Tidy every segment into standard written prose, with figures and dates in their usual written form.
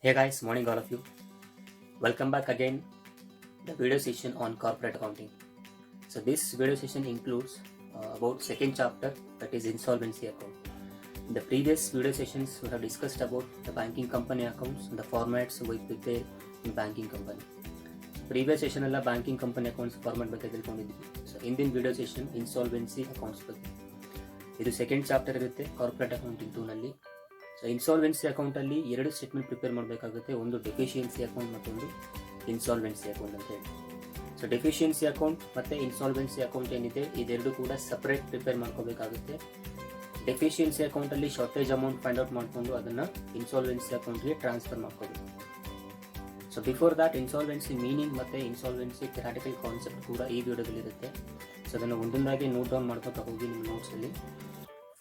Hey guys, morning all of you. Welcome back again the video session on corporate accounting. So this video session includes about second chapter, that is insolvency account. In the previous video sessions we have discussed about the banking company accounts and the formats we prepare in banking company. Previous session alla banking company accounts format ಬಗ್ಗೆ ತಿಳ್ಕೊಂಡಿದ್ವಿ. So ಇಂದಿನ video session insolvency accounts ಬಗ್ಗೆ. ಇದು second chapter ಇರುತ್ತೆ corporate accounting 2 ನಲ್ಲಿ. So insolvency ಅಕೌಂಟಲ್ಲಿ ಎರಡು statement prepare ಮಾಡಬೇಕಾಗುತ್ತೆ, ಒಂದು ಡೆಫಿಷಿಯನ್ಸಿ ಅಕೌಂಟ್ ಮತ್ತೊಂದು ಇನ್ಸಾಲ್ವೆನ್ಸಿ ಅಕೌಂಟ್ ಅಂತ ಹೇಳಿ. ಸೊ ಡೆಫಿಷಿಯನ್ಸಿ ಅಕೌಂಟ್ ಮತ್ತು ಇನ್ಸಾಲ್ವೆನ್ಸಿ ಅಕೌಂಟ್ ಏನಿದೆ ಇದೆರಡು ಕೂಡ ಸಪ್ರೇಟ್ ಪ್ರಿಪೇರ್ ಮಾಡ್ಕೋಬೇಕಾಗುತ್ತೆ. ಡೆಫಿಷಿಯನ್ಸಿ ಅಕೌಂಟಲ್ಲಿ ಶಾರ್ಟೇಜ್ ಅಮೌಂಟ್ ಫೈಂಡ್ ಔಟ್ ಮಾಡಿಕೊಂಡು ಅದನ್ನು ಇನ್ಸಾಲ್ವೆನ್ಸಿ ಅಕೌಂಟ್ಗೆ ಟ್ರಾನ್ಸ್ಫರ್ ಮಾಡ್ಕೋಬೇಕು. So before that insolvency meaning ಮತ್ತು ಇನ್ಸಾಲ್ವೆನ್ಸಿ ಥಿಯರಾಟಿಕಲ್ ಕಾನ್ಸೆಪ್ಟ್ ಕೂಡ ಈ ವಿಡಿಯೋದಲ್ಲಿರುತ್ತೆ. ಸೊ ಅದನ್ನು ಒಂದೊಂದಾಗಿ ನೋಟ್ ಡೌನ್ ಮಾಡ್ಕೊತಾ ಹೋಗಿ ನಿಮ್ಮ ನೋಟ್ಸಲ್ಲಿ.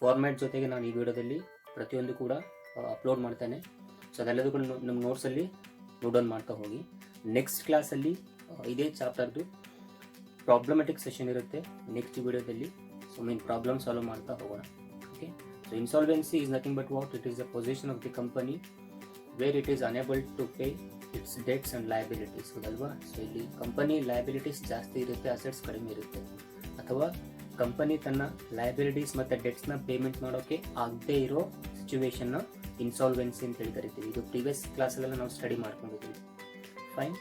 ಫಾರ್ಮ್ಯಾಟ್ ಜೊತೆಗೆ ನಾನು ಈ ವಿಡಿಯೋದಲ್ಲಿ ಪ್ರತಿಯೊಂದು ಕೂಡ ಅಪ್ಲೋಡ್ ಮಾಡ್ತೇನೆ. ಸೊ ಅದೆಲ್ಲದೂ ಕೂಡ ನಮ್ಮ ನೋಟ್ಸಲ್ಲಿ ನೋಟ್ ಡೌನ್ ಮಾಡ್ತಾ ಹೋಗಿ. ನೆಕ್ಸ್ಟ್ ಕ್ಲಾಸಲ್ಲಿ ಇದೇ ಚಾಪ್ಟರ್ದು ಪ್ರಾಬ್ಲಮೆಟಿಕ್ ಸೆಷನ್ ಇರುತ್ತೆ ನೆಕ್ಸ್ಟ್ ವಿಡಿಯೋದಲ್ಲಿ. ಸೊ ಮೀನ್ ಪ್ರಾಬ್ಲಮ್ ಸಾಲ್ವ್ ಮಾಡ್ತಾ ಹೋಗೋಣ. Okay. So insolvency is nothing but what it is the position of the company where it is unable to pay its debts and liabilities. ಹೌದಲ್ವಾ? So ಇಲ್ಲಿ company liabilities ಜಾಸ್ತಿ ಇರುತ್ತೆ, assets ಕಡಿಮೆ ಇರುತ್ತೆ, ಅಥವಾ company ತನ್ನ ಲಯಬಿಲಿಟೀಸ್ ಮತ್ತು ಡೆಟ್ಸ್ನ ಪೇಮೆಂಟ್ ಮಾಡೋಕ್ಕೆ ಆಗದೇ ಇರೋ ಸಿಚುವೇಶನ್ನ ಇನ್ಸಾಲ್ವೆನ್ಸಿ ಅಂತ ಹೇಳಿ ಕರಿತೀವಿ. ಇದು ಪ್ರೀವಿಯಸ್ ಕ್ಲಾಸಲ್ಲೆಲ್ಲ ನಾವು ಸ್ಟಡಿ ಮಾಡ್ಕೊಂಡಿದ್ದೀವಿ. ಫೈನ್.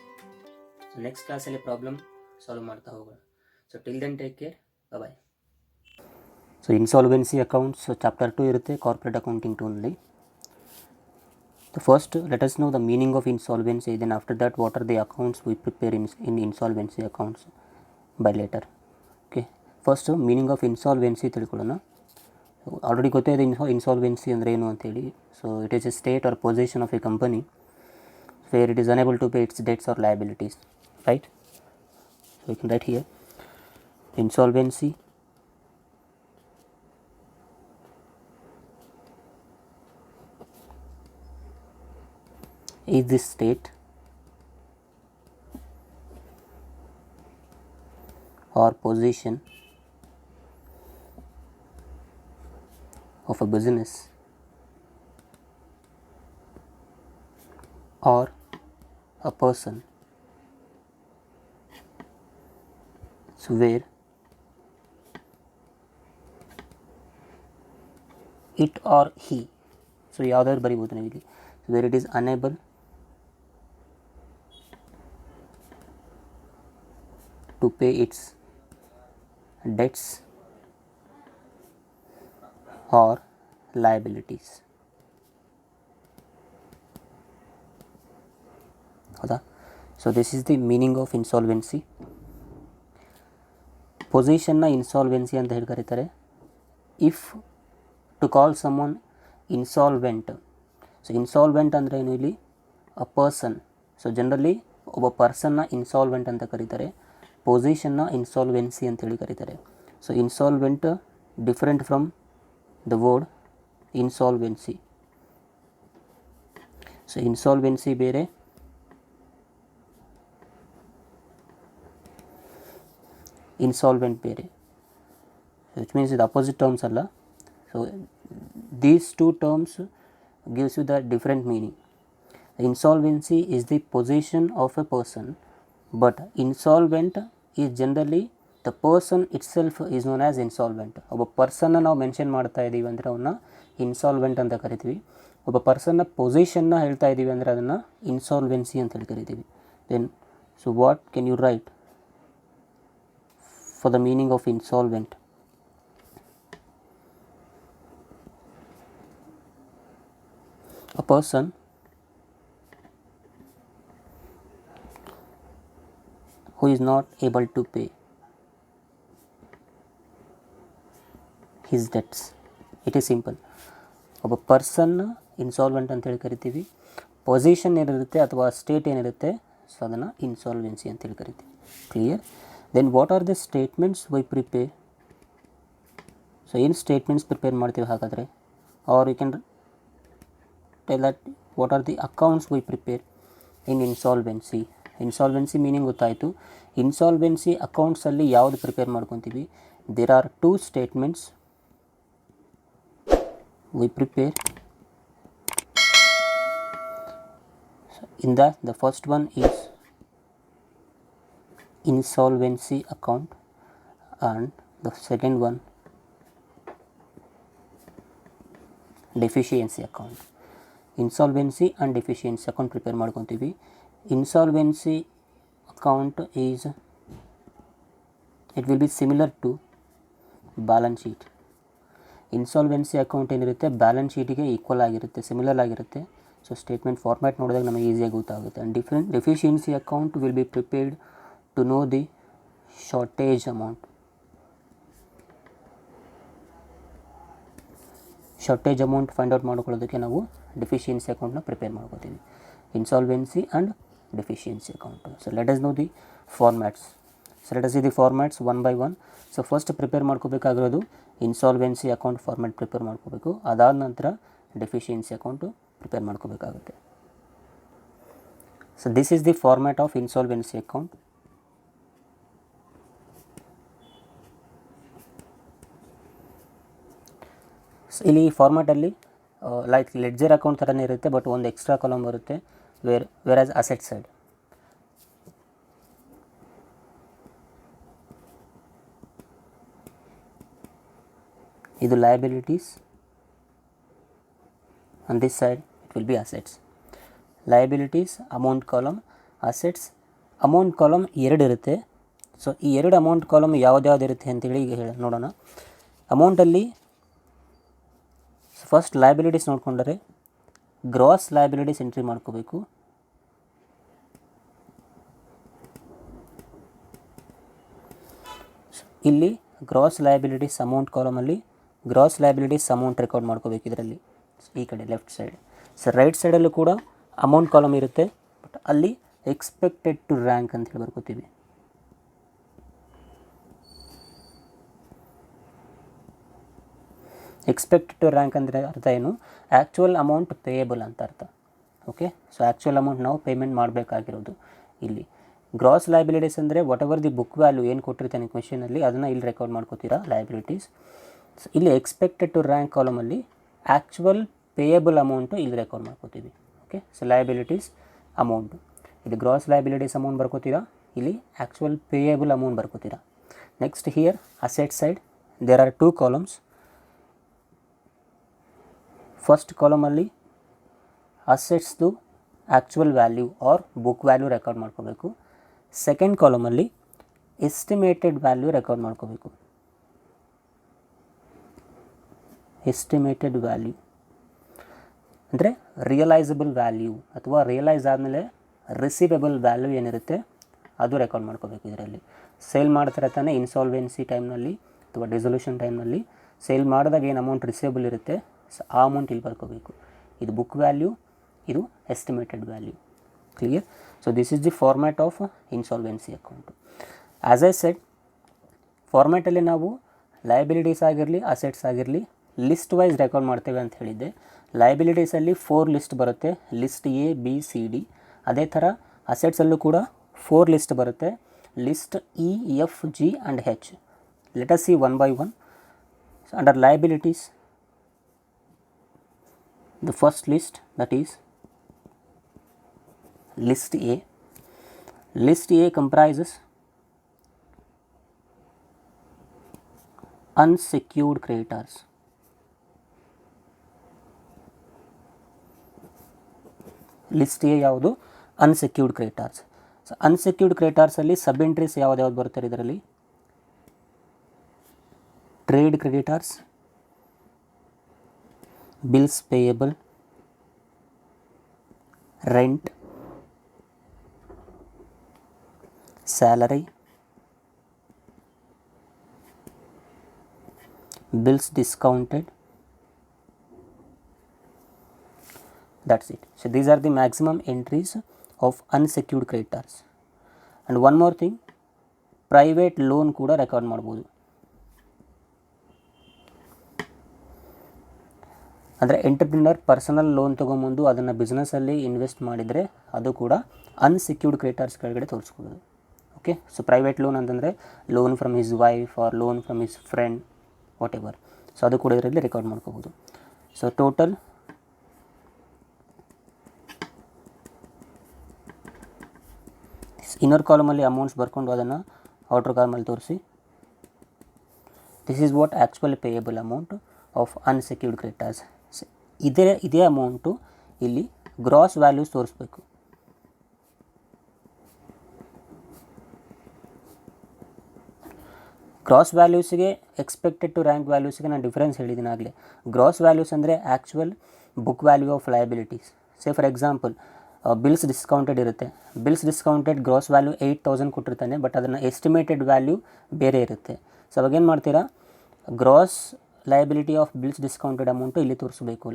ಸೊ ನೆಕ್ಸ್ಟ್ ಕ್ಲಾಸಲ್ಲಿ ಪ್ರಾಬ್ಲಮ್ ಸಾಲ್ವ್ ಮಾಡ್ತಾ ಹೋಗೋಣ. So till then take care, bye. So insolvency accounts chapter 2 ಇರುತ್ತೆ ಕಾರ್ಪೊರೇಟ್ ಅಕೌಂಟಿಂಗ್ 2 ನಲ್ಲಿ. So first let us know the meaning of insolvency, then after that what are the accounts we prepare in insolvency accounts by later. Okay, first meaning of insolvency ತಿಳ್ಕೊಳ್ಳೋಣ. Already ಗೊತ್ತಿದೆ insolvency ಅಂದರೆ ಏನು ಅಂತೇಳಿ. So it is a state or position of a company where it is unable to pay its debts or liabilities, right? So you can write here insolvency is the state or position of a business or a person, so where it or he, so ಯಾವುದಾದ್ರು ಬರಿಬೋದು ನೀವು ಇಲ್ಲಿ, where it is unable to pay its debts or liabilities. ಹೌದಾ? So this is the meaning of insolvency. ಪೊಸಿಷನ್ನ insolvency ಅಂತ ಹೇಳಿ ಕರೀತಾರೆ. If to call someone insolvent, so insolvent ಅಂದರೆ ಏನು ಇಲ್ಲಿ? A person. ಸೊ ಜನರಲಿ ಒಬ್ಬ ಪರ್ಸನ್ನ ಇನ್ಸಾಲ್ವೆಂಟ್ ಅಂತ ಕರೀತಾರೆ, ಪೊಸಿಷನ್ನ ಇನ್ಸಾಲ್ವೆನ್ಸಿ ಅಂತೇಳಿ ಕರೀತಾರೆ. So insolvent different from the word insolvency. So insolvency ಬೇರೆ, ಇನ್ಸಾಲ್ವೆಂಟ್ ಬೇರೆ. ವಿಚ್ ಮೀನ್ಸ್ ಇದು ಅಪೋಸಿಟ್ ಟರ್ಮ್ಸ್ ಅಲ್ಲ. So these two terms gives you the different meaning. Insolvency is the position of a person, but insolvent is generally the person itself is known as insolvent. ಒಬ್ಬ ಪರ್ಸನ್ನ ನಾವು mention ಮಾಡ್ತಾ ಇದ್ದೀವಿ ಅಂದರೆ ಅವನ್ನ insolvent ಅಂತ ಕರಿತೀವಿ. ಒಬ್ಬ ಪರ್ಸನ್ನ ಪೊಸಿಷನ್ನ ಹೇಳ್ತಾ ಇದ್ದೀವಿ ಅಂದರೆ ಅದನ್ನು ಇನ್ಸಾಲ್ವೆನ್ಸಿ ಅಂತ ಹೇಳಿ ಕರಿತೀವಿ. Then so what can you write for the meaning of insolvent? A person who is not able to pay his debts. It is simple. ಒಬ್ಬ ಪರ್ಸನ್ ಇನ್ಸಾಲ್ವೆಂಟ್ ಅಂತೇಳಿ ಕರಿತೀವಿ. ಪೊಸಿಷನ್ ಏನಿರುತ್ತೆ ಅಥವಾ ಸ್ಟೇಟ್ ಏನಿರುತ್ತೆ ಸೊ ಅದನ್ನು ಇನ್ಸಾಲ್ವೆನ್ಸಿ ಅಂತೇಳಿ ಕರಿತೀವಿ. Clear? Then what are the statements we prepare? So ಏನು ಸ್ಟೇಟ್ಮೆಂಟ್ಸ್ ಪ್ರಿಪೇರ್ ಮಾಡ್ತೀವಿ ಹಾಗಾದರೆ? Or you can tell that what are the accounts we prepare in insolvency. Insolvency meaning ಗೊತ್ತಾಯಿತು. ಇನ್ಸಾಲ್ವೆನ್ಸಿ ಅಕೌಂಟ್ಸಲ್ಲಿ ಯಾವುದು ಪ್ರಿಪೇರ್ ಮಾಡ್ಕೊತೀವಿ? There are two statements we prepare In that, the first one is insolvency account and the second one deficiency account. Insolvency and deficiency account prepare ಮಾಡ್ಕೊತೀವಿ. Insolvency account is, it will be similar to balance sheet. Insolvency account ಏನಿರುತ್ತೆ balance ಶೀಟಿಗೆ equal ಆಗಿರುತ್ತೆ, similar ಆಗಿರುತ್ತೆ. So statement format ನೋಡಿದಾಗ ನಮಗೆ ಈಸಿಯಾಗಿ ಗೊತ್ತಾಗುತ್ತೆ. And deficiency account will be prepared to know the shortage amount. Shortage amount find out ಮಾಡ್ಕೊಳ್ಳೋದಕ್ಕೆ ನಾವು ಡೆಫಿಷಿಯನ್ಸಿ ಅಕೌಂಟ್ನ ಪ್ರಿಪೇರ್ ಮಾಡ್ಕೋತೀವಿ. Insolvency and deficiency account. So let us know the formats. So let us see the formats one by one. So first prepare ಮಾಡ್ಕೋಬೇಕಾಗಿರೋದು insolvency account format prepare ಮಾಡ್ಕೋಬೇಕು. ಅದಾದ ನಂತರ deficiency account prepare ಮಾಡ್ಕೋಬೇಕಾಗುತ್ತೆ. So this is the format of insolvency account. ಇಲ್ಲಿ ಫಾರ್ಮ್ಯಾಟಲ್ಲಿ like ledger account ಥರನೇ ಇರುತ್ತೆ, but ಒಂದು extra column ಬರುತ್ತೆ ವೇರ್ ಆಸ್ ಅಸೆಟ್ ಸೈಡ್. ಇದು liabilities, on this side it will be assets. Liabilities amount column, assets amount column ಎರಡು ಇರುತ್ತೆ. So ಈ ಎರಡು ಅಮೌಂಟ್ ಕಾಲಮ್ ಯಾವ್ದು ಇರುತ್ತೆ ಅಂತೇಳಿ ಈಗ ನೋಡೋಣ. ಅಮೌಂಟಲ್ಲಿ ಫಸ್ಟ್ ಲಯಬಿಲಿಟೀಸ್ ನೋಡಿಕೊಂಡರೆ ಗ್ರಾಸ್ ಲಯಬಿಲಿಟೀಸ್ ಎಂಟ್ರಿ ಮಾಡ್ಕೋಬೇಕು. ಇಲ್ಲಿ ಗ್ರಾಸ್ ಲಯಬಿಲಿಟೀಸ್ ಅಮೌಂಟ್ ಕಾಲಮಲ್ಲಿ ಗ್ರಾಸ್ ಲಯಬಿಲಿಟೀಸ್ ಅಮೌಂಟ್ ರೆಕಾರ್ಡ್ ಮಾಡ್ಕೋಬೇಕು ಇದರಲ್ಲಿ, ಈ ಕಡೆ ಲೆಫ್ಟ್ ಸೈಡ್. ಸೊ ರೈಟ್ ಸೈಡಲ್ಲೂ ಕೂಡ ಅಮೌಂಟ್ ಕಾಲಮ್ ಇರುತ್ತೆ, ಬಟ್ ಅಲ್ಲಿ ಎಕ್ಸ್ಪೆಕ್ಟೆಡ್ ಟು ರ್ಯಾಂಕ್ ಅಂತ ಹೇಳಿ ಬರ್ಕೋತೀವಿ. ಎಕ್ಸ್ಪೆಕ್ಟೆಡ್ ಟು ರ್ಯಾಂಕ್ ಅಂದರೆ ಅರ್ಥ ಏನು? ಆ್ಯಕ್ಚುಯಲ್ ಅಮೌಂಟ್ ಪೇಯಬಲ್ ಅಂತ ಅರ್ಥ. ಓಕೆ, ಸೊ ಆ್ಯಕ್ಚುಯಲ್ ಅಮೌಂಟ್ ನಾವು ಪೇಮೆಂಟ್ ಮಾಡಬೇಕಾಗಿರೋದು. ಇಲ್ಲಿ ಗ್ರಾಸ್ ಲಯಬಿಲಿಟೀಸ್ ಅಂದರೆ whatever the book value ಏನು ಕೊಟ್ಟಿರ್ತಾನೆ ಕ್ವೆಶನಲ್ಲಿ ಅದನ್ನು ಇಲ್ಲಿ ರೆಕಾರ್ಡ್ ಮಾಡ್ಕೋತೀರಾ ಲಯಬಿಲಿಟೀಸ್. ಸೊ ಇಲ್ಲಿ ಎಕ್ಸ್ಪೆಕ್ಟೆಡ್ ಟು ರ್ಯಾಂಕ್ ಕಾಲಮಲ್ಲಿ ಆ್ಯಕ್ಚುಯಲ್ ಪೇಯಬಲ್ ಅಮೌಂಟು ಇಲ್ಲಿ ರೆಕಾರ್ಡ್ ಮಾಡ್ಕೋತೀವಿ. ಓಕೆ, ಸೊ ಲಯಬಿಲಿಟೀಸ್ ಅಮೌಂಟು ಇದು ಗ್ರಾಸ್ ಲಯಬಿಲಿಟೀಸ್ ಅಮೌಂಟ್ ಬರ್ಕೋತೀರಾ, ಇಲ್ಲಿ ಆ್ಯಕ್ಚುಯಲ್ ಪೇಯಬಲ್ ಅಮೌಂಟ್ ಬರ್ಕೋತೀರಾ. Next here asset side there are two columns. First ಕಾಲಮಲ್ಲಿ ಅಸೆಟ್ಸ್ದು actual value or book value record ಮಾಡ್ಕೋಬೇಕು. ಸೆಕೆಂಡ್ ಕಾಲಮಲ್ಲಿ ಎಸ್ಟಿಮೇಟೆಡ್ ವ್ಯಾಲ್ಯೂ ರೆಕಾರ್ಡ್ ಮಾಡ್ಕೋಬೇಕು. ಎಸ್ಟಿಮೇಟೆಡ್ ವ್ಯಾಲ್ಯೂ ಅಂದರೆ realisable value ಅಥವಾ ರಿಯಲೈಸ್ ಆದಮೇಲೆ ರಿಸೀವೇಬಲ್ ವ್ಯಾಲ್ಯೂ ಏನಿರುತ್ತೆ ಅದು ರೆಕಾರ್ಡ್ ಮಾಡ್ಕೋಬೇಕು. ಇದರಲ್ಲಿ ಸೇಲ್ ಮಾಡ್ತಾರೆ ತಾನೇ ಇನ್ಸಾಲ್ವೆನ್ಸಿ ಟೈಮ್ನಲ್ಲಿ ಅಥವಾ ಡಿಸೊಲ್ಯೂಷನ್ ಟೈಮ್ನಲ್ಲಿ ಸೇಲ್ ಮಾಡಿದಾಗ ಏನು ಅಮೌಂಟ್ ರಿಸೀವೇಬಲ್ ಇರುತ್ತೆ ಸೊ ಆ ಅಮೌಂಟ್ ಇಲ್ಲಿ ಬರ್ಕೋಬೇಕು. ಇದು ಬುಕ್ ವ್ಯಾಲ್ಯೂ, ಇದು estimated value. Clear? So this is the format of insolvency account. As I said, ಫಾರ್ಮ್ಯಾಟಲ್ಲಿ ನಾವು ಲಯಬಿಲಿಟೀಸ್ ಆಗಿರಲಿ ಅಸೆಟ್ಸ್ ಆಗಿರಲಿ ಲಿಸ್ಟ್ ವೈಸ್ ರೆಕಾರ್ಡ್ ಮಾಡ್ತೇವೆ ಅಂತ ಹೇಳಿದ್ದೆ. ಲಯಬಿಲಿಟೀಸಲ್ಲಿ 4 ಲಿಸ್ಟ್ ಬರುತ್ತೆ, list A B C D. ಅದೇ ಥರ ಅಸೆಟ್ಸಲ್ಲೂ ಕೂಡ 4 ಲಿಸ್ಟ್ ಬರುತ್ತೆ, list E F G and H. Let us C one by one. Under liabilities, the first list, that is list A. List A comprises unsecured creditors. List A ಯಾವುದು? Unsecured creditors. So unsecured ಕ್ರೆಡಿಟಾರ್ಸಲ್ಲಿ sub entries ಯಾವ್ದು ಬರ್ತಾರೆ ಇದರಲ್ಲಿ? Trade creditors, bills payable, rent, salary, bills discounted. That's it. So these are the maximum entries of unsecured creditors. And one more thing, private loan ಕೂಡ record ಮಾಡ್ಬೋದು. ಅಂದರೆ entrepreneur personal loan ತೊಗೊಂಬಂದು ಅದನ್ನು ಬಿಸ್ನೆಸ್ಸಲ್ಲಿ invest ಮಾಡಿದರೆ ಅದು ಕೂಡ ಅನ್ಸೆಕ್ಯೂರ್ಡ್ ಕ್ರೆಡಿಟರ್ಸ್ ಕೆಳಗಡೆ ತೋರಿಸ್ಬೋದು. ಓಕೆ, ಸೊ ಪ್ರೈವೇಟ್ ಲೋನ್ ಅಂತಂದರೆ loan from his wife or loan from his friend, whatever. So ಅದು ಕೂಡ ಇದರಲ್ಲಿ ರೆಕಾರ್ಡ್ ಮಾಡ್ಕೋಬೋದು. ಸೊ ಟೋಟಲ್ ಇನ್ನರ್ ಕಾಲಮಲ್ಲಿ ಅಮೌಂಟ್ಸ್ ಬರ್ಕೊಂಡು ಅದನ್ನು ಔಟರ್ ಕಾಲಮಲ್ಲಿ ತೋರಿಸಿ. This is what actual payable amount of unsecured creditors. ಇದೇ ಅಮೌಂಟು ಇಲ್ಲಿ ಗ್ರಾಸ್ ವ್ಯಾಲ್ಯೂಸ್ ತೋರಿಸ್ಬೇಕು. ಗ್ರಾಸ್ ವ್ಯಾಲ್ಯೂಸಿಗೆ ಎಕ್ಸ್ಪೆಕ್ಟೆಡ್ ಟು ರ್ಯಾಂಕ್ ವ್ಯಾಲ್ಯೂಸಿಗೆ ನಾನು ಡಿಫ್ರೆನ್ಸ್ ಹೇಳಿದ್ದೀನಿ ಆಗಲೇ. ಗ್ರಾಸ್ ವ್ಯಾಲ್ಯೂಸ್ ಅಂದರೆ actual book value of liabilities. Say for example bills discounted ಇರುತ್ತೆ. ಬಿಲ್ಸ್ ಡಿಸ್ಕೌಂಟೆಡ್ ಗ್ರಾಸ್ ವ್ಯಾಲ್ಯೂ 8,000 ಕೊಟ್ಟಿರ್ತಾನೆ, ಬಟ್ ಅದನ್ನು ಎಸ್ಟಿಮೇಟೆಡ್ ವ್ಯಾಲ್ಯೂ ಬೇರೆ ಇರುತ್ತೆ. ಸೊ ಅವಾಗೇನು ಮಾಡ್ತೀರಾ, gross liability of bills discounted amount ಇಲ್ಲಿ ತೋರಿಸಬೇಕು.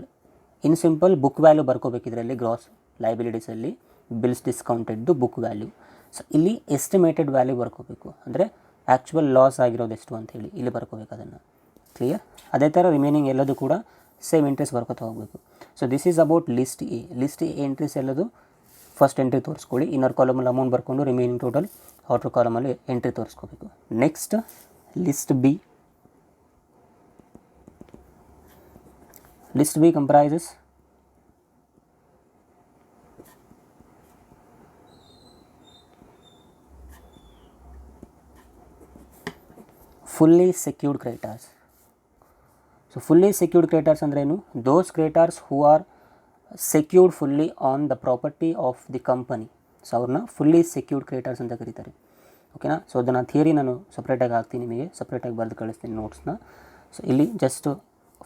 ಇನ್ ಸಿಂಪಲ್ ಬುಕ್ ವ್ಯಾಲ್ಯೂ ಬರ್ಕೋಬೇಕಿದ್ರಲ್ಲಿ ಗ್ರಾಸ್ ಲಯಬಿಲಿಟೀಸಲ್ಲಿ ಬಿಲ್ಸ್ ಡಿಸ್ಕೌಂಟೆಡ್ದು ಬುಕ್ ವ್ಯಾಲ್ಯೂ. ಸೊ ಇಲ್ಲಿ ಎಸ್ಟಿಮೇಟೆಡ್ ವ್ಯಾಲ್ಯೂ ಬರ್ಕೋಬೇಕು, ಅಂದರೆ ಆ್ಯಕ್ಚುಯಲ್ ಲಾಸ್ ಆಗಿರೋದು ಎಷ್ಟು ಅಂತೇಳಿ ಇಲ್ಲಿ ಬರ್ಕೋಬೇಕು ಅದನ್ನು. ಕ್ಲಿಯರ್? ಅದೇ ಥರ ರಿಮೈನಿಂಗ್ ಎಲ್ಲದೂ ಕೂಡ ಸೇಮ್ ಎಂಟ್ರೀಸ್ ಬರ್ಕೋತಾ ಹೋಗಬೇಕು. So this is about list A. List A entries ಎಲ್ಲದು ಫಸ್ಟ್ ಎಂಟ್ರಿ ತೋರಿಸ್ಕೊಳ್ಳಿ. ಇನ್ನರ್ ಕಾಲಮಲ್ಲಿ ಅಮೌಂಟ್ ಬರ್ಕೊಂಡು ರಿಮೈನಿಂಗ್ ಟೋಟಲ್ ಔಟರ್ ಕಾಲಮಲ್ಲಿ ಎಂಟ್ರಿ ತೋರಿಸ್ಕೋಬೇಕು. Next list B. List B comprises fully secured creditors. So fully secured creditors ಅಂದ್ರೆ ಏನು? Those creditors who are secured fully on the property of the company. So ಅವ್ರನ್ನ fully secured creditors ಅಂತ ಕರೀತಾರೆ. ಓಕೆನಾ? So ಅದನ್ನು theory ನಾನು ಸಪ್ರೇಟಾಗಿ ಹಾಕ್ತೀನಿ, ನಿಮಗೆ ಸಪ್ರೇಟಾಗಿ ಬರೆದು ಕಳಿಸ್ತೀನಿ ನೋಟ್ಸ್ನ. ಸೊ ಇಲ್ಲಿ ಜಸ್ಟ್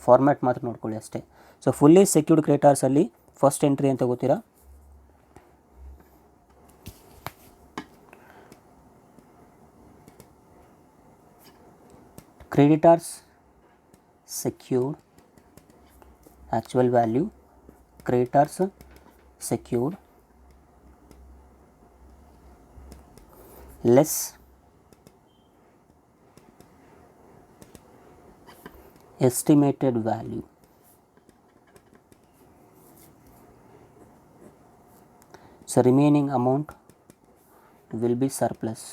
ಫಾರ್ಮ್ಯಾಟ್ ಮಾತ್ರ ನೋಡ್ಕೊಳ್ಳಿ ಅಷ್ಟೇ. ಸೊ fully secured creditorsಲ್ಲಿ ಫಸ್ಟ್ ಎಂಟ್ರಿ ಅಂತ ಗೊತ್ತೀರಾ, creditors secured actual value, creditors secured less estimated value. So remaining amount will be surplus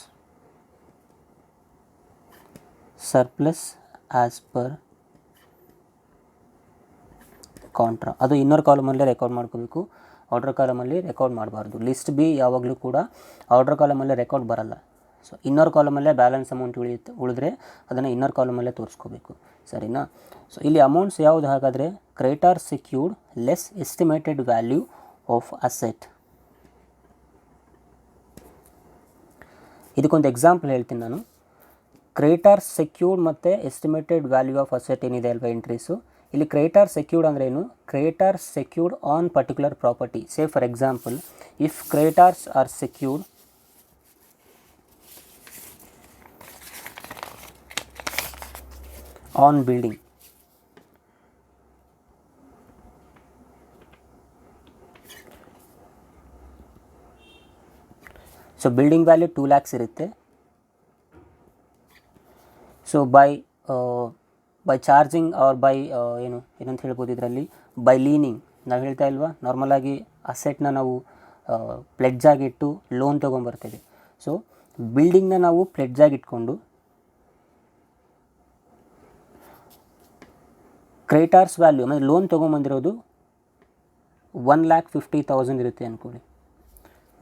as per contra. ಅದು ಇನ್ನರ್ ಕಾಲಮಲ್ಲೇ ರೆಕಾರ್ಡ್ ಮಾಡ್ಕೋಬೇಕು, ಔಟರ್ ಕಾಲಮಲ್ಲಿ ರೆಕಾರ್ಡ್ ಮಾಡಬಾರ್ದು. ಲಿಸ್ಟ್ ಬಿ ಯಾವಾಗಲೂ ಕೂಡ ಔಟರ್ ಕಾಲಮಲ್ಲೇ ರೆಕಾರ್ಡ್ ಬರಲ್ಲ. ಸೊ ಇನ್ನರ್ ಕಾಲಮಲ್ಲೇ ಬ್ಯಾಲೆನ್ಸ್ ಅಮೌಂಟ್ ಉಳಿದ್ರೆ ಅದನ್ನು ಇನ್ನರ್ ಕಾಲಮಲ್ಲೇ ತೋರಿಸ್ಕೋಬೇಕು. ಸರಿನಾ? ಸೊ ಇಲ್ಲಿ ಅಮೌಂಟ್ಸ್ ಯಾವುದು ಹಾಗಾದರೆ, creditor secured less estimated value of asset. ಇದಕ್ಕೊಂದು ಎಕ್ಸಾಂಪಲ್ ಹೇಳ್ತೀನಿ ನಾನು. ಕ್ರೆಡಿಟರ್ ಸೆಕ್ಯೂರ್ಡ್ ಮತ್ತು ಎಸ್ಟಿಮೇಟೆಡ್ ವ್ಯಾಲ್ಯೂ ಆಫ್ ಅಸೆಟ್ ಏನಿದೆ ಅಲ್ವಾ ಎಂಟ್ರೀಸು, ಇಲ್ಲಿ ಕ್ರೆಡಿಟರ್ ಸೆಕ್ಯೂರ್ಡ್ ಅಂದರೆ ಏನು? Creditor secured on particular property. Say for example if creditors are secured on building, so building value 2 lakhs ಇರುತ್ತೆ. So by charging or by ಏನಂತ ಹೇಳ್ಬೋದು ಇದರಲ್ಲಿ, ಬೈ ಲೀನಿಂಗ್. ನಾವು ಹೇಳ್ತಾ ಇಲ್ವಾ, ನಾರ್ಮಲಾಗಿ ಅಸೆಟ್ನ ನಾವು ಪ್ಲೆಡ್ಜಾಗಿ ಇಟ್ಟು ಲೋನ್ ತೊಗೊಂಬರ್ತೇವೆ. ಸೊ ಬಿಲ್ಡಿಂಗ್ನ ನಾವು ಪ್ಲೆಡ್ಜಾಗಿ ಇಟ್ಕೊಂಡು ಕ್ರೆಡಿಟರ್ಸ್ ವ್ಯಾಲ್ಯೂ ಅಂದರೆ ಲೋನ್ ತೊಗೊಂಬಂದಿರೋದು 1,50,000 ಇರುತ್ತೆ ಅಂದ್ಕೊಳ್ಳಿ.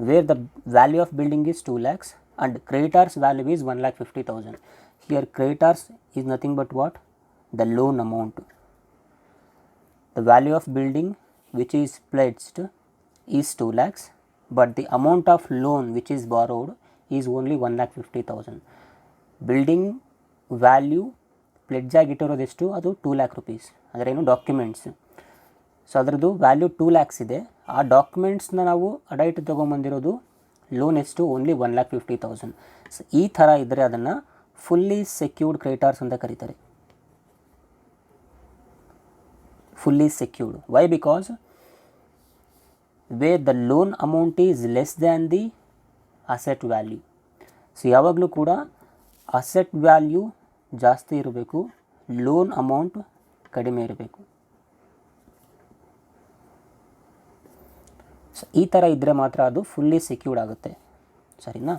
Where the value of building is 2 lakhs and creditors value is 1,50,000. Here creditors is nothing but what? The loan amount. The value of building which is pledged is 2 lakhs, but the amount of loan which is borrowed is only 1,50,000. Building value pledge ಆಗಿಟ್ಟಿರೋದು ಎಷ್ಟು? ಅದು 2 lakh rupees. ಅಂದರೆ ಏನು? Documents. So ಅದರದ್ದು value 2 lakhs ಇದೆ. ಆ ಡಾಕ್ಯುಮೆಂಟ್ಸ್ನ ನಾವು ಅಡ ಇಟ್ಟು ತೊಗೊಂಬಂದಿರೋದು ಲೋನ್ ಎಷ್ಟು? ಓನ್ಲಿ 1,50,000. ಸೊ ಈ ಥರ ಇದ್ದರೆ ಅದನ್ನು ಫುಲ್ಲಿ ಸೆಕ್ಯೂರ್ಡ್ ಕ್ರೆಡಿಟರ್ಸ್ ಅಂತ ಕರೀತಾರೆ. Fully secured. Why? Because where the loan amount is less than the asset value. So ಯಾವಾಗಲೂ ಕೂಡ ಅಸೆಟ್ ವ್ಯಾಲ್ಯೂ ಜಾಸ್ತಿ ಇರಬೇಕು, ಲೋನ್ ಅಮೌಂಟ್ ಕಡಿಮೆ ಇರಬೇಕು. ಸೊ ಈ ಥರ ಇದ್ದರೆ ಮಾತ್ರ ಅದು ಫುಲ್ಲಿ ಸೆಕ್ಯೂರ್ಡ್ ಆಗುತ್ತೆ. ಸರಿನಾ?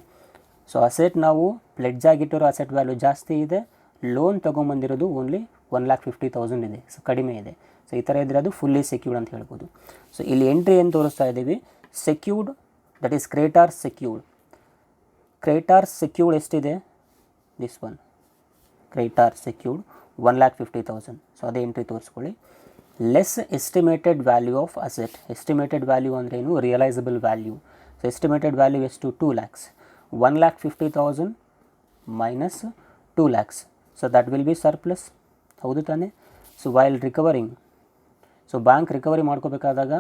ಸೊ ಅಸೆಟ್ ನಾವು ಪ್ಲೆಡ್ಜ್ ಆಗಿಟ್ಟಿರೋ ಅಸೆಟ್ ವ್ಯಾಲ್ಯೂ ಜಾಸ್ತಿ ಇದೆ, ಲೋನ್ ತೊಗೊಂಬಂದಿರೋದು ಓನ್ಲಿ 1,50,000 ಇದೆ. ಸೊ ಕಡಿಮೆ ಇದೆ. ಸೊ ಈ ಥರ ಇದ್ದರೆ ಅದು ಫುಲ್ಲಿ ಸೆಕ್ಯೂರ್ಡ್ ಅಂತ ಹೇಳ್ಬೋದು. ಸೊ ಇಲ್ಲಿ ಎಂಟ್ರಿ ಏನು ತೋರಿಸ್ತಾ ಇದ್ದೀವಿ? Secured, that is creditor secured. Creditors secured ಎಷ್ಟಿದೆ, this one creditor secured 1,50,000. So ಅದೇ ಎಂಟ್ರಿ ತೋರಿಸ್ಕೊಳ್ಳಿ. Less estimated value of asset. Estimated value ಅಂದ್ರೇನು, realisable value. So estimated value ಎಷ್ಟು, 2 lakhs. 1,50,000 minus 2 lakhs. So that will be surplus, ಹೌದು ತಾನೆ. So while recovering, so bank recovery ಮಾಡ್ಕೋಬೇಕಾದಾಗ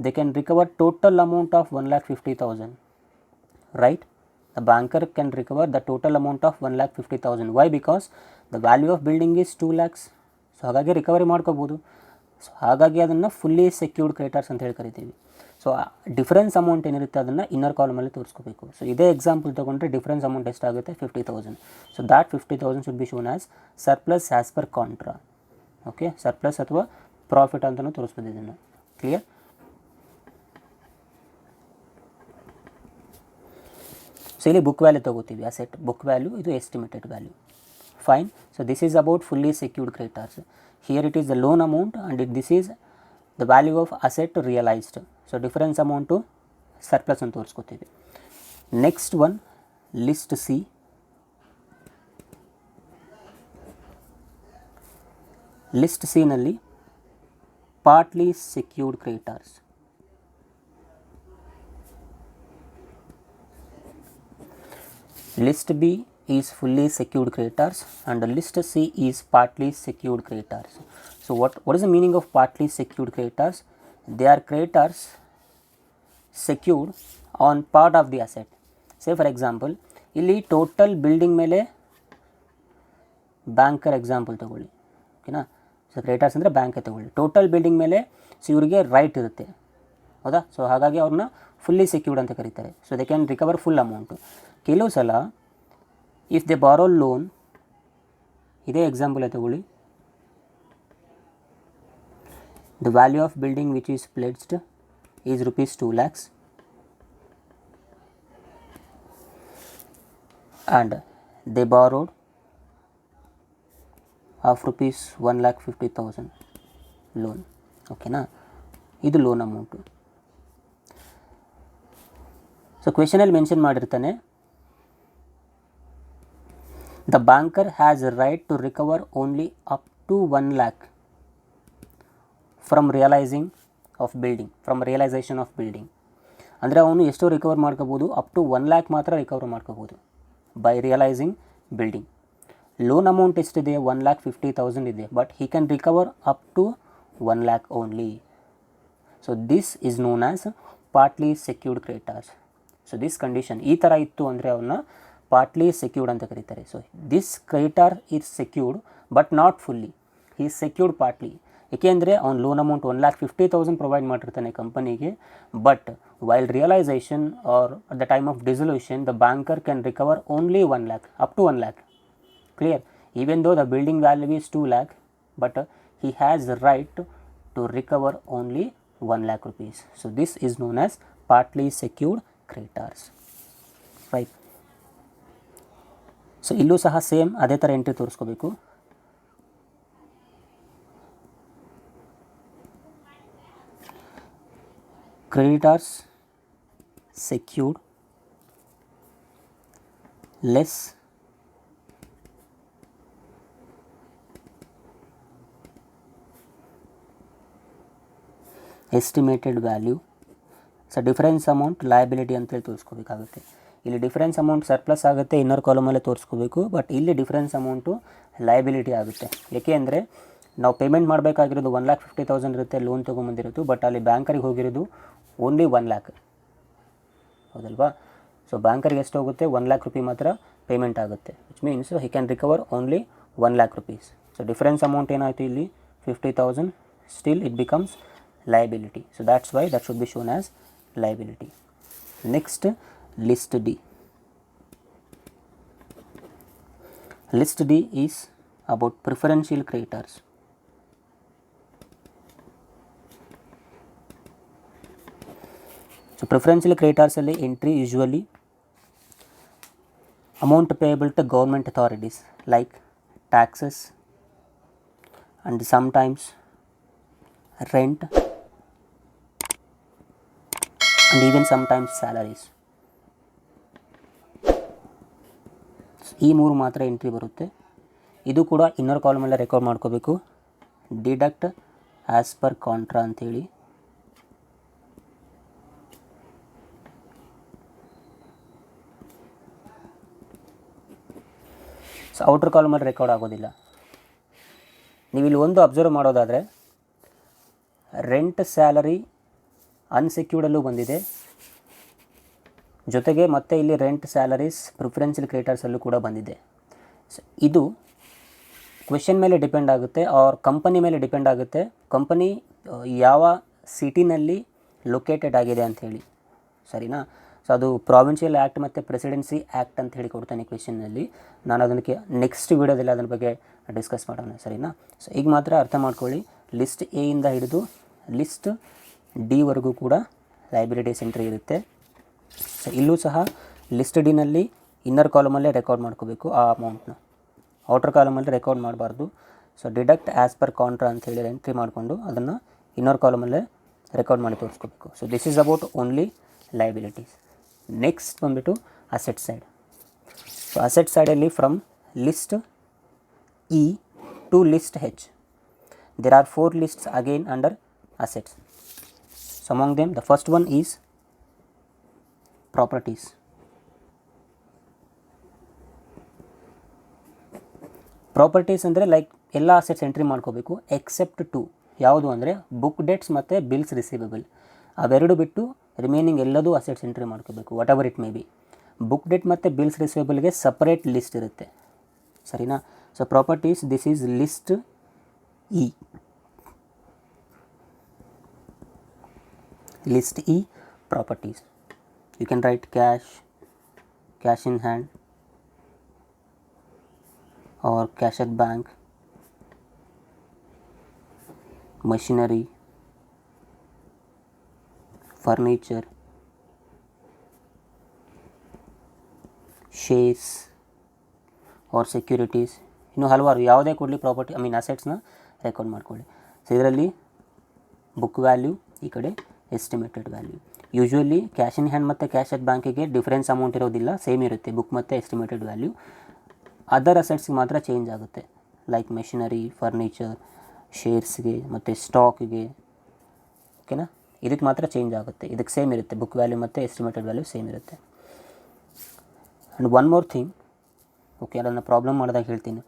they can recover total amount of 1,50,000, right. The banker can recover the total amount of 1,50,000. Why? Because the value of building is 2 lakhs. So ಹಾಗಾಗಿ recovery ಮಾಡ್ಕೋಬೋದು. So ಹಾಗಾಗಿ ಅದನ್ನು fully secured creditors ಅಂತ ಹೇಳಿ ಕರಿತೀವಿ. So difference amount ಏನಿರುತ್ತೆ ಅದನ್ನು inner ಕಾಲಮಲ್ಲಿ ತೋರಿಸ್ಕೋಬೇಕು. ಸೊ ಇದೇ ಎಕ್ಸಾಂಪಲ್ ತೊಗೊಂಡ್ರೆ ಡಿಫರೆನ್ಸ್ ಅಮೌಂಟ್ ಎಷ್ಟಾಗುತ್ತೆ, 50,000. So that 50,000 should be shown as surplus as per contra. Okay, surplus ಅಥವಾ ಪ್ರಾಫಿಟ್ ಅಂತಲೂ ತೋರಿಸ್ಬೋದು ಇದನ್ನು. ಕ್ಲಿಯರ್. ಸೊ ಇಲ್ಲಿ ಬುಕ್ ವ್ಯಾಲ್ಯೂ ತೊಗೋತೀವಿ, ಅಸೆಟ್ ಬುಕ್ ವ್ಯಾಲ್ಯೂ, ಇದು estimated value. Fine. So this is about fully secured creditors. Here it is the loan amount and this is the value of asset realised. So difference amount surplus ಅಂತ ತೋರಿಸ್ಕೊತೀವಿ. Next one list C. List ಸಿನಲ್ಲಿ partly secured creditors. List B is fully secured creditors and list C is partly secured creditors. So what is the meaning of partly secured creditors? They are creditors secured on part of the asset. Say for example, ಇಲ್ಲಿ total building ಮೇಲೆ banker example ತಗೊಳ್ಳಿ, ಓಕೆನಾ. So creditors ಅಂದರೆ ಬ್ಯಾಂಕೇ ತಗೊಳ್ಳಿ. Total building ಮೇಲೆ so ಇವರಿಗೆ right ಇರುತ್ತೆ, ಹೌದಾ. ಸೊ ಹಾಗಾಗಿ ಅವ್ರನ್ನ ಫುಲ್ಲಿ ಸೆಕ್ಯೂರ್ಡ್ ಅಂತ ಕರೀತಾರೆ. So they can recover full amount. ಕೆಲವು ಸಲ ಇಫ್ ದೆ ಬಾರೋ ಲೋನ್, ಇದೇ ಎಕ್ಸಾಂಪಲ್ ತಗೊಳ್ಳಿ, the value of building which is pledged is rupees 2 lakhs and they borrowed of rupees 1,50,000 loan, ಓಕೆನಾ. ಇದು ಲೋನ್ ಅಮೌಂಟು. ಸೊ ಕ್ವೆಶನಲ್ಲಿ ಮೆನ್ಷನ್ ಮಾಡಿರ್ತಾನೆ, the banker has a right to recover only up to 1 lakh from realization of building. ಅಂದರೆ ಅವನು ಎಷ್ಟು recover ಮಾಡ್ಕೋಬೋದು, up to 1 lakh ಮಾತ್ರ recover ಮಾಡ್ಕೋಬೋದು by realising building. Loan amount ಎಷ್ಟಿದೆ, 1,50,000 ಇದೆ, but he can recover up to 1 lakh only. So this is known as partly secured creditors. So this condition ಈ ಥರ ಇತ್ತು ಅಂದರೆ ಅವನ್ನ ಪಾರ್ಟ್ಲಿ ಸೆಕ್ಯೂರ್ಡ್ ಅಂತ ಕರೀತಾರೆ. So this creditor is secured but not fully, is secured partly. ಏಕೆಂದರೆ ಅವ್ನು loan amount 1,50,000 provide ಮಾಡಿರ್ತಾನೆ ಕಂಪನಿಗೆ, but while realisation R at the time of dissolution the banker can recover only 1 lakh, up to 1 lakh. Clear. Even though the building value is 2 lakh, but he has the right to recover only 1 lakh rupees. So this is known as partly secured creditors, right. So ಇಲ್ಲೂ ಸಹ same ಅದೇ ಥರ entry ತೋರಿಸ್ಕೋಬೇಕು. Creditors secured less estimated value. So difference amount liability ಅಂತೇಳಿ ತೋರಿಸ್ಕೋಬೇಕಾಗುತ್ತೆ. ಇಲ್ಲಿ difference amount surplus ಆಗುತ್ತೆ, inner ಕಾಲಮಲ್ಲೇ ತೋರಿಸ್ಕೋಬೇಕು, ಬಟ್ ಇಲ್ಲಿ ಡಿಫರೆನ್ಸ್ ಅಮೌಂಟು ಲಯಬಿಲಿಟಿ ಆಗುತ್ತೆ. ಏಕೆ ಅಂದರೆ ನಾವು ಪೇಮೆಂಟ್ ಮಾಡಬೇಕಾಗಿರೋದು 1,50,000 ಇರುತ್ತೆ, ಲೋನ್ ತೊಗೊಂಬಂದಿರೋದು, ಬಟ್ ಅಲ್ಲಿ ಬ್ಯಾಂಕರಿಗೆ ಹೋಗಿರೋದು ಓನ್ಲಿ 1 lakh, ಹೌದಲ್ವಾ. ಸೊ ಬ್ಯಾಂಕರಿಗೆ ಎಷ್ಟು ಹೋಗುತ್ತೆ, 1 lakh ರೂಪಿ ಮಾತ್ರ ಪೇಮೆಂಟ್ ಆಗುತ್ತೆ, which means he can recover only 1 lakh rupees. So difference amount ಏನಾಯಿತು ಇಲ್ಲಿ 50,000, still it becomes liability. So that's why that should be shown as liability. Next, list D. List D is about preferential creditors. So preferential creditors alli entry usually amount payable to government authorities like taxes and sometimes rent and even sometimes salaries. ಈ 3 ಮಾತ್ರ entry ಬರುತ್ತೆ. ಇದು ಕೂಡ inner ಕಾಲಮಲ್ಲೇ record ಮಾಡ್ಕೋಬೇಕು. Deduct as per contra ಅಂಥೇಳಿ. So outer ಕಾಲಮಲ್ಲಿ record ಆಗೋದಿಲ್ಲ. ನೀವು ಇಲ್ಲಿ ಒಂದು ಅಬ್ಸರ್ವ್ ಮಾಡೋದಾದರೆ ರೆಂಟ್ ಸ್ಯಾಲರಿ ಅನ್ಸೆಕ್ಯೂರ್ಡಲ್ಲೂ ಬಂದಿದೆ, ಜೊತೆಗೆ ಮತ್ತೆ ಇಲ್ಲಿ ರೆಂಟ್ ಸ್ಯಾಲರೀಸ್ ಪ್ರಿಫರೆನ್ಷಿಯಲ್ ಕ್ರೆಡಿಟರ್ಸಲ್ಲೂ ಕೂಡ ಬಂದಿದೆ. ಸೊ ಇದು ಕ್ವೆಶನ್ ಮೇಲೆ ಡಿಪೆಂಡ್ ಆಗುತ್ತೆ, ಆರ್ ಕಂಪನಿ ಮೇಲೆ ಡಿಪೆಂಡ್ ಆಗುತ್ತೆ, ಕಂಪನಿ ಯಾವ ಸಿಟಿನಲ್ಲಿ ಲೊಕೇಟೆಡ್ ಆಗಿದೆ ಅಂಥೇಳಿ, ಸರಿನಾ. ಸೊ ಅದು ಪ್ರಾವಿನ್ಷಿಯಲ್ ಆ್ಯಕ್ಟ್ ಮತ್ತು ಪ್ರೆಸಿಡೆನ್ಸಿ ಆ್ಯಕ್ಟ್ ಅಂತ ಹೇಳಿ ಕೊಡ್ತಾನೆ ಕ್ವೆಶನ್ನಲ್ಲಿ. ನಾನು ಅದಕ್ಕೆ ನೆಕ್ಸ್ಟ್ ವೀಡಿಯೋದಲ್ಲಿ ಅದರ ಬಗ್ಗೆ ಡಿಸ್ಕಸ್ ಮಾಡೋಣ, ಸರಿನಾ. ಸೊ ಈಗ ಮಾತ್ರ ಅರ್ಥ ಮಾಡ್ಕೊಳ್ಳಿ, ಲಿಸ್ಟ್ ಎ ಇಂದ ಹಿಡಿದು ಲಿಸ್ಟ್ ಡಿವರೆಗೂ ಕೂಡ ಲೈಬಿಲಿಟೀಸ್ ಎಂಟ್ರಿ ಇರುತ್ತೆ. ಸೊ ಇಲ್ಲೂ ಸಹ ಲಿಸ್ಟ್ ಡಿನಲ್ಲಿ ಇನ್ನರ್ ಕಾಲಮಲ್ಲೇ ರೆಕಾರ್ಡ್ ಮಾಡ್ಕೋಬೇಕು ಆ ಅಮೌಂಟ್ನ, ಔಟರ್ ಕಾಲಮಲ್ಲಿ ರೆಕಾರ್ಡ್ ಮಾಡಬಾರ್ದು. So deduct as per contra ಅಂತ ಹೇಳಿ ಎಂಟ್ರಿ ಮಾಡಿಕೊಂಡು ಅದನ್ನು ಇನ್ನರ್ ಕಾಲಮಲ್ಲೇ ರೆಕಾರ್ಡ್ ಮಾಡಿ ತೋರಿಸ್ಕೋಬೇಕು. So this is about only liabilities. Next ಬಂದುಬಿಟ್ಟು ಅಸೆಟ್ ಸೈಡ್. ಸೊ ಅಸೆಟ್ ಸೈಡಲ್ಲಿ from list E to list H there are 4 lists again under assets. So among them the first one is properties. Properties ಅಂದರೆ like ಎಲ್ಲ assets entry ಮಾಡ್ಕೋಬೇಕು accept 2. ಯಾವುದು ಅಂದರೆ book debts ಮತ್ತು bills receivable. ಅವೆರಡು ಬಿಟ್ಟು remaining ಎಲ್ಲದೂ ಅಸೆಟ್ಸ್ ಎಂಟ್ರಿ ಮಾಡ್ಕೋಬೇಕು, what ever it may be. Book debt ಮತ್ತು ಬಿಲ್ಸ್ ರಿಸೀವೇಬಲ್ಗೆ ಸಪ್ರೇಟ್ ಲಿಸ್ಟ್ ಇರುತ್ತೆ, ಸರಿನಾ. So properties, this is list E. List E, properties. You can write cash, cash in hand or cash at bank, machinery, furniture, shares or securities. ಇನ್ನು ಹಲವಾರು ಯಾವುದೇ ಕೊಡಲಿ property ಅಸೆಟ್ಸ್ನ record ಮಾಡ್ಕೊಳ್ಳಿ. So ಇದರಲ್ಲಿ book value, ಈ ಕಡೆ estimated value. Usually cash in hand ಮತ್ತು cash at ಬ್ಯಾಂಕಿಗೆ ಡಿಫ್ರೆನ್ಸ್ ಅಮೌಂಟ್ ಇರೋದಿಲ್ಲ, ಸೇಮ್ ಇರುತ್ತೆ ಬುಕ್ ಮತ್ತು ಎಸ್ಟಿಮೇಟೆಡ್ ವ್ಯಾಲ್ಯೂ. ಅದರ್ ಅಸೆಟ್ಸ್ಗೆ ಮಾತ್ರ ಚೇಂಜ್ ಆಗುತ್ತೆ, ಲೈಕ್ ಮೆಷಿನರಿ, ಫರ್ನಿಚರ್, ಶೇರ್ಸ್ಗೆ ಮತ್ತು ಸ್ಟಾಕ್ಗೆ, ಓಕೆನಾ. ಇದಕ್ಕೆ ಮಾತ್ರ ಚೇಂಜ್ ಆಗುತ್ತೆ, ಇದಕ್ಕೆ ಸೇಮ್ ಇರುತ್ತೆ, ಬುಕ್ ವ್ಯಾಲ್ಯೂ ಮತ್ತು ಎಸ್ಟಿಮೇಟೆಡ್ ವ್ಯಾಲ್ಯೂ ಸೇಮ್ ಇರುತ್ತೆ. And one more thing, okay, ಅದನ್ನು ಪ್ರಾಬ್ಲಮ್ ಮಾಡಿದಾಗ ಹೇಳ್ತೀನಿ.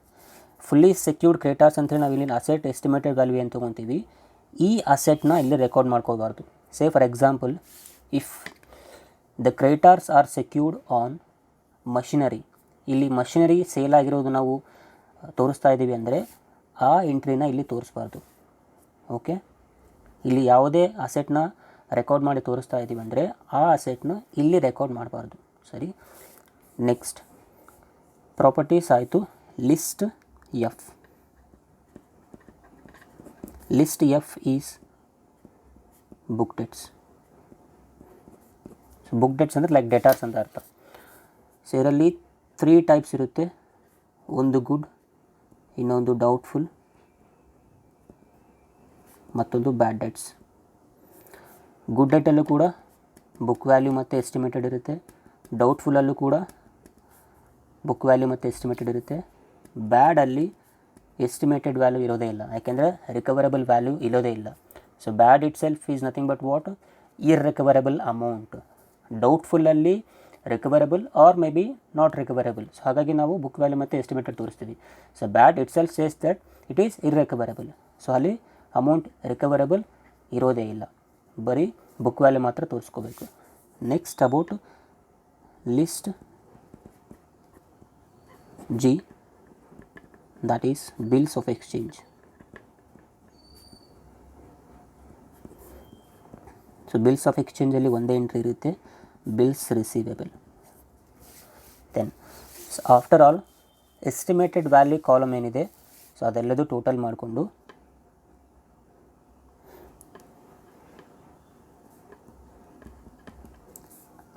ಫುಲ್ಲಿ ಸೆಕ್ಯೂರ್ಡ್ ಕ್ರೆಡಿಟರ್ಸ್ ಅಂತೇಳಿ ನಾವು ಇಲ್ಲಿ ಅಸೆಟ್ ಎಸ್ಟಿಮೇಟೆಡ್ ವ್ಯಾಲ್ಯೂ ಏನು ತೊಗೊತೀವಿ, ಈ ಅಸೆಟ್ನ ಇಲ್ಲಿ ರೆಕಾರ್ಡ್ ಮಾಡ್ಕೋಬಾರ್ದು. Say for example, if the creditors are secured on machinery, ಇಲ್ಲಿ ಮಷಿನರಿ ಸೇಲ್ ಆಗಿರೋದು ನಾವು ತೋರಿಸ್ತಾ ಇದ್ದೀವಿ ಅಂದರೆ ಆ ಎಂಟ್ರಿನ ಇಲ್ಲಿ ತೋರಿಸ್ಬಾರ್ದು, ಓಕೆ. ಇಲ್ಲಿ ಯಾವುದೇ ಅಸೆಟ್ನ ರೆಕಾರ್ಡ್ ಮಾಡಿ ತೋರಿಸ್ತಾ ಇದ್ದೀವಿ ಅಂದರೆ ಆ ಅಸೆಟ್ನ ಇಲ್ಲಿ ರೆಕಾರ್ಡ್ ಮಾಡಬಾರ್ದು, ಸರಿ. ನೆಕ್ಸ್ಟ್ ಪ್ರಾಪರ್ಟೀಸ್ ಆಯಿತು. List F. List F is book debts. So book debts ಅಂದರೆ ಲೈಕ್ ಡೆಟಾರ್ಸ್ ಅಂತ ಅರ್ಥ. ಸೊ ಇದರಲ್ಲಿ 3 ಟೈಪ್ಸ್ ಇರುತ್ತೆ, ಒಂದು ಗುಡ್, ಇನ್ನೊಂದು ಡೌಟ್ಫುಲ್, ಮತ್ತೊಂದು ಬ್ಯಾಡ್ ಡೆಟ್ಸ್. ಗುಡ್ ಡೆಟಲ್ಲೂ ಕೂಡ ಬುಕ್ ವ್ಯಾಲ್ಯೂ ಮತ್ತು ಎಸ್ಟಿಮೇಟೆಡ್ ಇರುತ್ತೆ, ಡೌಟ್ಫುಲ್ಲಲ್ಲೂ ಕೂಡ ಬುಕ್ ವ್ಯಾಲ್ಯೂ ಮತ್ತು ಎಸ್ಟಿಮೇಟೆಡ್ ಇರುತ್ತೆ. ಬ್ಯಾಡಲ್ಲಿ ಎಸ್ಟಿಮೇಟೆಡ್ ವ್ಯಾಲ್ಯೂ ಇರೋದೇ ಇಲ್ಲ, ಯಾಕೆಂದರೆ ರಿಕವರಬಲ್ ವ್ಯಾಲ್ಯೂ ಇರೋದೇ ಇಲ್ಲ. So bad itself is nothing but what, irrecoverable amount. ಡೌಟ್ಫುಲ್ಲಲ್ಲಿ recoverable or may be not recoverable. So ಹಾಗಾಗಿ ನಾವು ಬುಕ್ ವ್ಯಾಲ್ಯೂ ಮತ್ತು ಎಸ್ಟಿಮೇಟೆಡ್ ತೋರಿಸ್ತೀವಿ. So bad itself says that it is irrecoverable. So ಅಲ್ಲಿ amount recoverable ಇರೋದೇ ಇಲ್ಲ, ಬರೀ book value ಮಾತ್ರ ತೋರಿಸ್ಕೋಬೇಕು. Next about list G, that is bills of exchange. So bills of ಎಕ್ಸ್ಚೇಂಜಲ್ಲಿ ಒಂದೇ ಎಂಟ್ರಿ ಇರುತ್ತೆ, bills receivable. Then after all estimated value column ಏನಿದೆ, ಸೊ ಅದೆಲ್ಲದು ಟೋಟಲ್ ಮಾಡಿಕೊಂಡು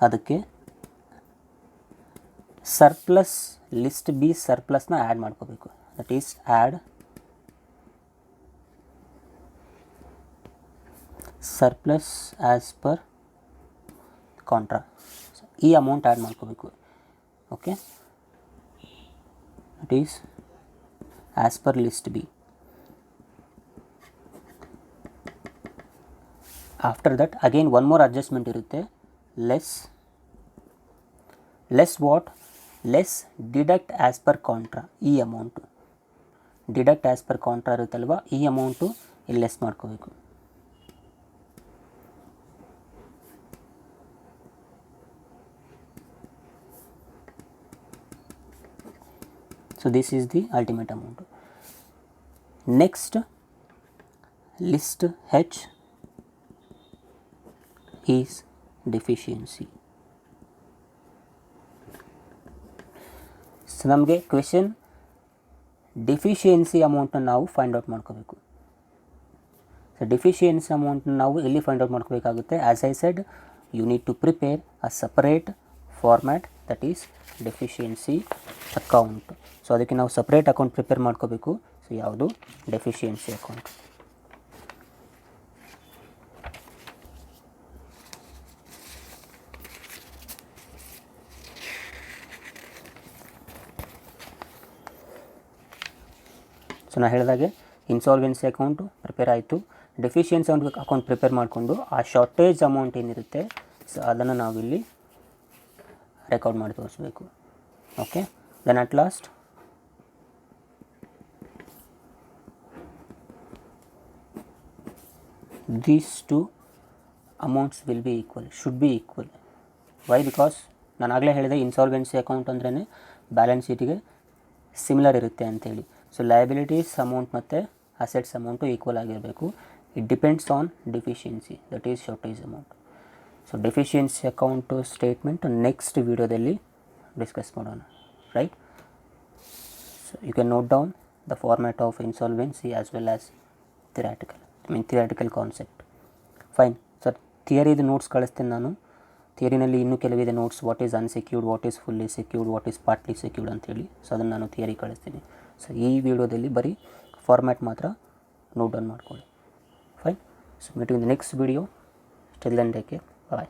ಅದಕ್ಕೆ ಸರ್ಪ್ಲಸ್, ಲಿಸ್ಟ್ ಬಿ ಸರ್ಪ್ಲಸ್ನ ಆ್ಯಡ್ ಮಾಡ್ಕೋಬೇಕು. That is add surplus as per contra. ಈ amount add ಮಾಡ್ಕೋಬೇಕು, okay. It is as per list B. After that again one more adjustment irutte, less what, less deduct as per contra. ಈ amount deduct as per contra ಇರುತ್ತಲ್ವ, ಈ amount ಇಲ್ಲಿ less ಮಾಡ್ಕೋಬೇಕು. So this is the ultimate amount. Next, list H is deficiency. So ನಮಗೆ question deficiency ಅಮೌಂಟನ್ನು ನಾವು find out ಮಾಡ್ಕೋಬೇಕು. So deficiency ಅಮೌಂಟನ್ನು ನಾವು ಎಲ್ಲಿ ಫೈಂಡ್ ಔಟ್ ಮಾಡ್ಕೋಬೇಕಾಗುತ್ತೆ? As I said, you need to prepare a separate format, that is deficiency account. So ಅದಕ್ಕೆ ನಾವು ಸಪ್ರೇಟ್ ಅಕೌಂಟ್ ಪ್ರಿಪೇರ್ ಮಾಡ್ಕೋಬೇಕು. ಸೊ ಯಾವುದು? Deficiency account. ಸೊ ನಾನು ಹೇಳಿದಾಗೆ ಇನ್ಸಾಲ್ವೆನ್ಸಿ ಅಕೌಂಟು ಪ್ರಿಪೇರ್ ಆಯಿತು. ಡೆಫಿಷಿಯನ್ಸಿ ಅಕೌಂಟ್ ಪ್ರಿಪೇರ್ ಮಾಡಿಕೊಂಡು ಆ ಶಾರ್ಟೇಜ್ ಅಮೌಂಟ್ ಏನಿರುತ್ತೆ ಸೊ ಅದನ್ನು ನಾವಿಲ್ಲಿ ರೆಕಾರ್ಡ್ ಮಾಡಿ ತೋರಿಸ್ಬೇಕು. Okay, then at last these two amounts will be equal, should be equal. Why? Because ನಾನು ಆಗಲೇ ಹೇಳಿದೆ ಇನ್ಸಾಲ್ವೆನ್ಸಿ ಅಕೌಂಟ್ ಅಂದ್ರೇ ಬ್ಯಾಲೆನ್ಸ್ ಶೀಟಿಗೆ ಸಿಮಿಲರ್ ಇರುತ್ತೆ ಅಂತೇಳಿ. ಸೊ ಲಯಬಿಲಿಟೀಸ್ ಅಮೌಂಟ್ ಮತ್ತು ಅಸೆಟ್ಸ್ ಅಮೌಂಟು ಈಕ್ವಲ್ ಆಗಿರಬೇಕು. It depends on deficiency, that is shortage amount. So deficiency account statement next ವೀಡಿಯೋದಲ್ಲಿ ಡಿಸ್ಕಸ್ ಮಾಡೋಣ, right? So you can note down the format of insolvency as well as theoretical concept. Fine sir, ಥಿಯರಿದು notes ಕಳಿಸ್ತೀನಿ ನಾನು. ಥಿಯರಿನಲ್ಲಿ ಇನ್ನೂ ಕೆಲವಿದೆ notes, what is unsecured, what is fully secured, what is partly secured ಅಂತೇಳಿ. So ಅದನ್ನು ನಾನು theory ಕಳಿಸ್ತೀನಿ. ಸೊ ಈ ವಿಡಿಯೋದಲ್ಲಿ ಬರೀ ಫಾರ್ಮ್ಯಾಟ್ ಮಾತ್ರ ನೋಟ್ ಡೌನ್ ಮಾಡ್ಕೊಳ್ಳಿ. Fine. So meet in the next video. Till then take care. Bye.